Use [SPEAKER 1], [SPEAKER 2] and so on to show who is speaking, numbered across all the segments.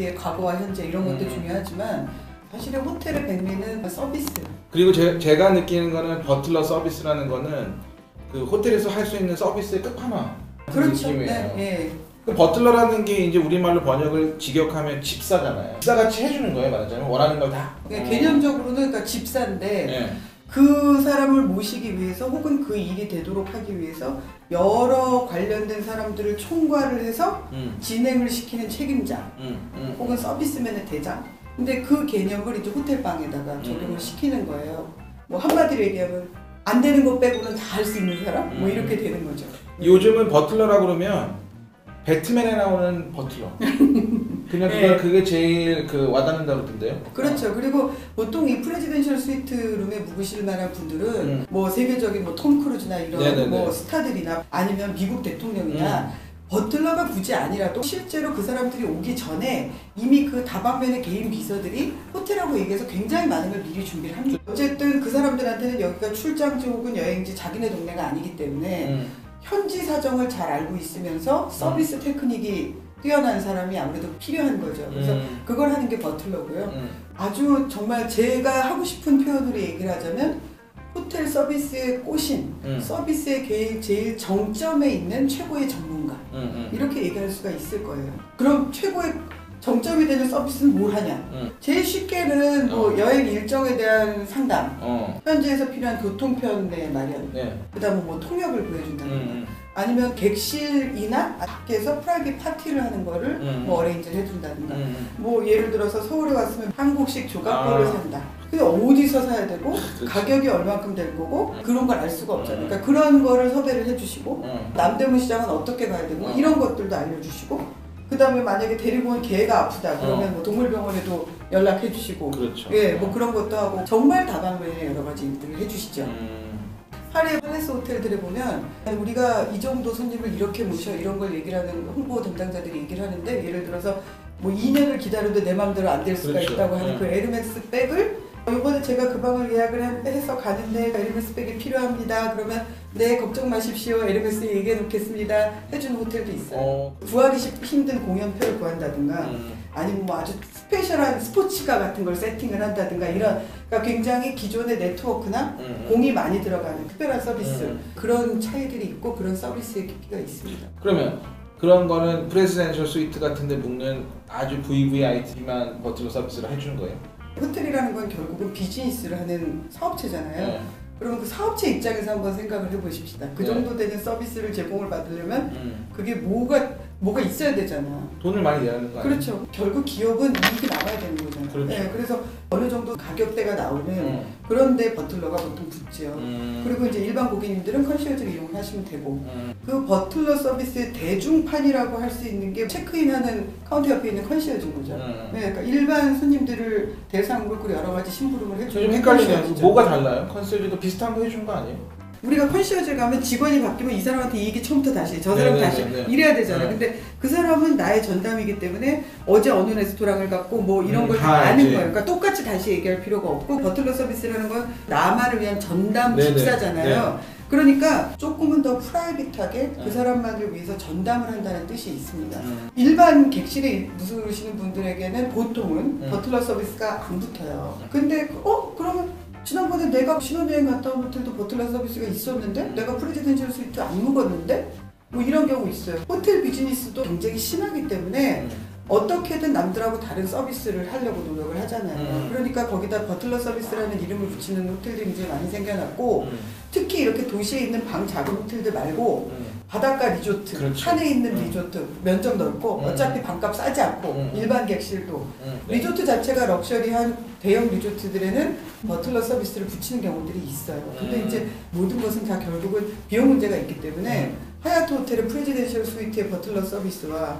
[SPEAKER 1] CVP의 과거와 현재 이런 것도 중요하지만 사실은 호텔의 백미는 서비스.
[SPEAKER 2] 그리고 제가 느끼는 거는 버틀러 서비스라는 거는 그 호텔에서 할 수 있는 서비스의 끝판왕.
[SPEAKER 1] 그렇죠.
[SPEAKER 2] 느낌이에요.
[SPEAKER 1] 네, 예.
[SPEAKER 2] 그 버틀러라는 게 이제 우리말로 번역을 직역하면 집사잖아요. 집사같이 해주는 거예요, 말하자면 원하는 걸 다.
[SPEAKER 1] 개념적으로는 그러니까 집사인데
[SPEAKER 2] 네.
[SPEAKER 1] 그 사람을 모시기 위해서 혹은 그 일이 되도록 하기 위해서 여러 관련된 사람들을 총괄을 해서 진행을 시키는 책임자 혹은 서비스맨의 대장. 근데 그 개념을 이제 호텔방에다가 적용을 시키는 거예요. 뭐 한마디로 얘기하면 안 되는 거 빼고는 다 할 수 있는 사람? 뭐 이렇게 되는 거죠.
[SPEAKER 2] 요즘은 버틀러라고 그러면 배트맨에 나오는 버틀러. 그냥
[SPEAKER 1] 네.
[SPEAKER 2] 그게 제일 그 와닿는다고 그러던데요.
[SPEAKER 1] 그렇죠. 그리고 보통 이 프레지덴셜 스위트 룸에 묵으실 만한 분들은 뭐 세계적인 뭐 톰 크루즈나 이런
[SPEAKER 2] 네네네.
[SPEAKER 1] 뭐 스타들이나 아니면 미국 대통령이나 버틀러가 굳이 아니라도 실제로 그 사람들이 오기 전에 이미 그 다방면의 개인 비서들이 호텔하고 얘기해서 굉장히 많은 걸 미리 준비를 합니다. 어쨌든 그 사람들한테는 여기가 출장지 혹은 여행지 자기네 동네가 아니기 때문에 현지 사정을 잘 알고 있으면서 서비스 테크닉이 뛰어난 사람이 아무래도 필요한 거죠. 그래서 그걸 하는 게 버틀러고요. 아주 정말 제가 하고 싶은 표현으로 얘기를 하자면 호텔 서비스의 꽃인 서비스의 제일 정점에 있는 최고의 전문가 이렇게 얘기할 수가 있을 거예요. 그럼 최고의 정점이 되는 서비스는 뭘 하냐? 제일 쉽게는 뭐 여행 일정에 대한 상담, 현지에서 필요한 교통편의 마련, 그다음에 뭐 통역을 보여준다든가, 아니면 객실이나 밖에서 프라이빗 파티를 하는 거를 뭐 어레인지를 해준다든가, 뭐 예를 들어서 서울에 왔으면 한국식 조각보를 산다. 근데 어디서 사야 되고
[SPEAKER 2] 그치.
[SPEAKER 1] 가격이 얼마큼 될 거고 그런 걸 알 수가 없잖아요. 그러니까 그런 거를 섭외를 해주시고 남대문 시장은 어떻게 가야 되고 이런 것들도 알려주시고. 그 다음에 만약에 데리고 온 개가 아프다 그러면 뭐 동물병원에도 연락해 주시고
[SPEAKER 2] 그렇죠.
[SPEAKER 1] 예, 뭐 그런 것도 하고 정말 다방면의 여러 가지 일들을 해주시죠. 파리의 팔레스 호텔들에 보면 우리가 이 정도 손님을 이렇게 모셔 이런 걸 얘기를 하는 홍보 담당자들이 얘기를 하는데 예를 들어서 뭐 2년을 기다려도 내 마음대로 안 될 수가
[SPEAKER 2] 그렇죠.
[SPEAKER 1] 있다고 하는 그 에르메스 백을 이번에 제가 그 방을 예약을 해서 가는데 에르메스 백이 필요합니다. 그러면 네 걱정 마십시오. 에르메스에 얘기해 놓겠습니다. 해주는 호텔도 있어요. 구하기 힘든 공연표를 구한다든가 아니면 뭐 아주 스페셜한 스포츠카 같은 걸 세팅을 한다든가 이런 그러니까 굉장히 기존의 네트워크나 공이 많이 들어가는 특별한 서비스 그런 차이들이 있고 그런 서비스의 깊이가 있습니다.
[SPEAKER 2] 그러면 그런 거는 프레지덴셜 스위트 같은 데 묵는 아주 VVIP만 버틀러 서비스를 해주는 거예요?
[SPEAKER 1] 호텔이라는 건 결국은 비즈니스를 하는 사업체잖아요. 그러면 그 사업체 입장에서 한번 생각을 해보십시다. 그 정도 되는 서비스를 제공을 받으려면 그게 뭐가 있어야 되잖아.
[SPEAKER 2] 돈을 많이 내야 하는 거 아니에요?
[SPEAKER 1] 그렇죠. 결국 기업은 이익이 나와야 되는 거잖아요.
[SPEAKER 2] 그렇죠.
[SPEAKER 1] 네, 그래서 어느 정도 가격대가 나오는 그런데 버틀러가 보통 붙죠. 그리고 이제 일반 고객님들은 컨시어지를 이용을 하시면 되고 그 버틀러 서비스의 대중판이라고 할 수 있는 게 체크인하는 카운터 옆에 있는 컨시어지인 거죠. 네, 그러니까 일반 손님들을 대상으로 그 여러 가지 심부름을 해주는
[SPEAKER 2] 좀 헷갈리네요. 뭐가 달라요? 컨시어지도 비슷한 거 해준 거 아니에요?
[SPEAKER 1] 우리가 컨시어지 가면 직원이 바뀌면 이 사람한테 이 얘기 처음부터 다시 저 사람 다시 이래야 되잖아요. 근데 그 사람은 나의 전담이기 때문에 어제 어느 레스토랑을 갔고 뭐 이런 걸 다 아는 거예요. 그러니까 똑같이 다시 얘기할 필요가 없고 버틀러 서비스라는 건 나만을 위한 전담 집사잖아요. 그러니까 조금은 더 프라이빗하게 그 사람만을 위해서 전담을 한다는 뜻이 있습니다. 일반 객실에 묵으시는 분들에게는 보통은 버틀러 서비스가 안 붙어요. 근데 그러면 지난번에 내가 신혼여행 갔다 온 호텔도 버틀러 서비스가 있었는데 내가 프레지덴셜 스위트 안 묵었는데 뭐 이런 경우 있어요. 호텔 비즈니스도 경쟁이 심하기 때문에 어떻게든 남들하고 다른 서비스를 하려고 노력을 하잖아요. 그러니까 거기다 버틀러 서비스라는 이름을 붙이는 호텔들이 이제 많이 생겨났고 특히 이렇게 도시에 있는 방 작은 호텔들 말고 바닷가 리조트,
[SPEAKER 2] 그렇죠.
[SPEAKER 1] 산에 있는 리조트, 면적 넓고 어차피 방값 싸지 않고 일반 객실도 리조트 자체가 럭셔리한 대형 리조트들에는 버틀러 서비스를 붙이는 경우들이 있어요. 근데 이제 모든 것은 다 결국은 비용 문제가 있기 때문에 하얏트 호텔의 프레지덴셜 스위트의 버틀러 서비스와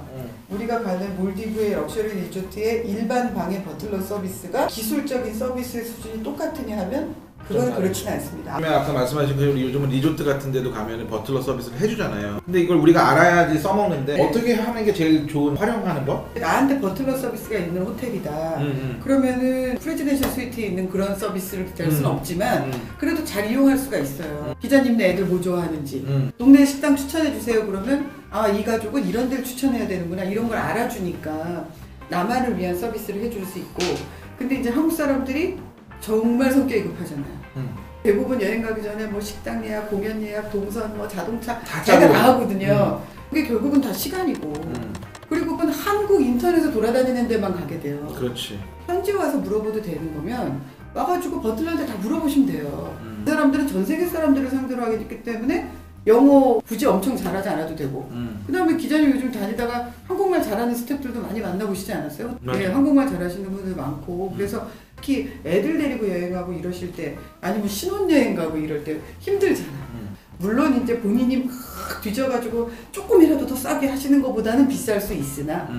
[SPEAKER 1] 우리가 가는 몰디브의 럭셔리 리조트의 일반 방의 버틀러 서비스가 기술적인 서비스의 수준이 똑같으냐 하면 그건 그렇지는 않습니다.
[SPEAKER 2] 아까 말씀하신 그 요즘은 리조트 같은 데도 가면 버틀러 서비스를 해주잖아요. 근데 이걸 우리가 알아야지 써먹는데 어떻게 하는 게 제일 좋은 활용하는 법?
[SPEAKER 1] 나한테 버틀러 서비스가 있는 호텔이다. 그러면은 프레지덴셜 스위트에 있는 그런 서비스를 기다릴 수는 없지만 그래도 잘 이용할 수가 있어요. 기자님네 애들 뭐 좋아하는지 동네 식당 추천해 주세요. 그러면 이 가족은 이런 데를 추천해야 되는구나 이런 걸 알아주니까 나만을 위한 서비스를 해줄 수 있고, 근데 이제 한국 사람들이 정말 성격이 급하잖아요. 대부분 여행 가기 전에 뭐 식당 예약, 공연 예약, 동선, 뭐 자동차 자기가 다 하거든요. 그게 결국은 다 시간이고, 그리고 그건 한국 인터넷에 돌아다니는 데만 가게 돼요.
[SPEAKER 2] 그렇지.
[SPEAKER 1] 현지 와서 물어봐도 되는 거면 와가지고 버틀러한테 다 물어보시면 돼요. 그 사람들은 전 세계 사람들을 상대로 하기 있기 때문에 영어 굳이 엄청 잘하지 않아도 되고, 그 다음에 기자님 요즘 다니다가 한국말 잘하는 스태프들도 많이 만나보시지 않았어요? 네, 한국말 잘하시는 분들 많고, 그래서 특히 애들 데리고 여행하고 이러실 때, 아니면 신혼여행 가고 이럴 때 힘들잖아요. 물론 이제 본인이 막 뒤져가지고 조금이라도 더 싸게 하시는 것보다는 비쌀 수 있으나,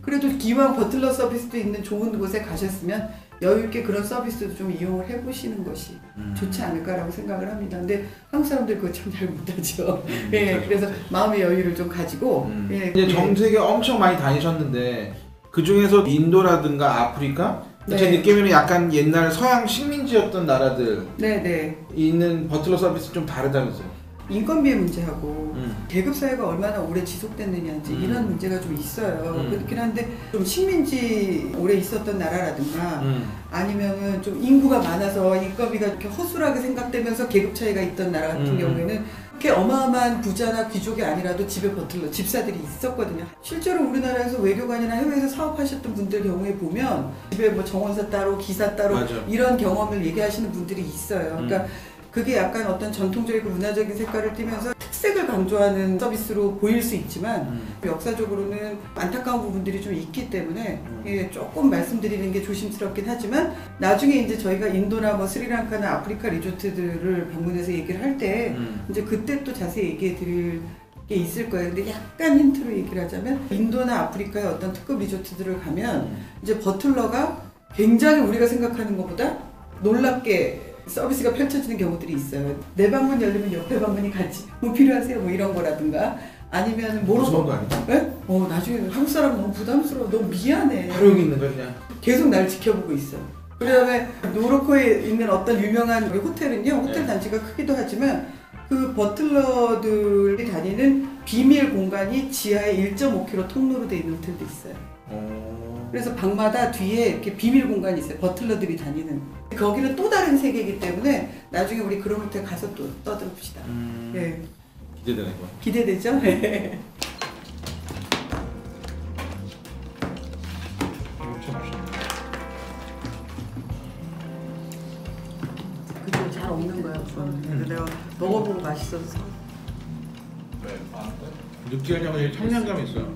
[SPEAKER 1] 그래도 기왕 버틀러 서비스도 있는 좋은 곳에 가셨으면 여유있게 그런 서비스도 좀 이용을 해보시는 것이 좋지 않을까라고 생각을 합니다. 근데 한국 사람들 그거 참 잘 못하죠. 예, 그래서 마음의 여유를 좀 가지고. 예,
[SPEAKER 2] 이제 전 세계 엄청 많이 다니셨는데 그 중에서 인도라든가 아프리카,
[SPEAKER 1] 네.
[SPEAKER 2] 제 느낌에는 약간 옛날 서양 식민지였던 나라들
[SPEAKER 1] 네네.
[SPEAKER 2] 있는 버틀러 서비스 좀 다르다면서요?
[SPEAKER 1] 인건비의 문제하고 계급 사회가 얼마나 오래 지속됐느냐인지 이런 문제가 좀 있어요. 그렇긴 한데 좀 식민지 오래 있었던 나라라든가 아니면은 좀 인구가 많아서 인건비가 이렇게 허술하게 생각되면서 계급 차이가 있던 나라 같은 경우에는 그렇게 어마어마한 부자나 귀족이 아니라도 집에 버틀러, 집사들이 있었거든요. 실제로 우리나라에서 외교관이나 해외에서 사업하셨던 분들 경우에 보면 집에 뭐 정원사 따로, 기사 따로
[SPEAKER 2] 맞아.
[SPEAKER 1] 이런 경험을 얘기하시는 분들이 있어요. 그러니까 그게 약간 어떤 전통적이고 문화적인 색깔을 띠면서 특색을 강조하는 서비스로 보일 수 있지만 역사적으로는 안타까운 부분들이 좀 있기 때문에 예, 조금 말씀드리는 게 조심스럽긴 하지만 나중에 이제 저희가 인도나 뭐 스리랑카나 아프리카 리조트들을 방문해서 얘기를 할 때 이제 그때 또 자세히 얘기해 드릴 게 있을 거예요. 근데 약간 힌트로 얘기를 하자면 인도나 아프리카의 어떤 특급 리조트들을 가면 이제 버틀러가 굉장히 우리가 생각하는 것보다 놀랍게 서비스가 펼쳐지는 경우들이 있어요. 내 방문 열리면 옆에 방문이 같이 뭐 필요하세요? 뭐 이런 거라든가 아니면
[SPEAKER 2] 무서운 거 아니야?
[SPEAKER 1] 네? 나중에 한국 사람 너무 부담스러워. 너무 미안해.
[SPEAKER 2] 바로 여기 있는 거야 그냥.
[SPEAKER 1] 계속 날 지켜보고 있어. 그다음에 모로코에 있는 어떤 유명한 호텔은요. 호텔
[SPEAKER 2] 네.
[SPEAKER 1] 단지가 크기도 하지만 그 버틀러들이 다니는 비밀 공간이 지하에 1.5km 통로로 돼 있는 호텔도 있어요. 그래서 방마다 뒤에 이렇게 비밀 공간이 있어요. 버틀러들이 다니는. 거기는 또 다른 세계이기 때문에 나중에 우리 그런 호텔 가서 또 떠들읍시다. 네.
[SPEAKER 2] 기대되는 거야.
[SPEAKER 1] 기대되죠? 네. 그죠, 잘 없는 거야. 그래서 내가 먹어보고 맛있어서.
[SPEAKER 2] 느끼하냐고 청량감이 있어요.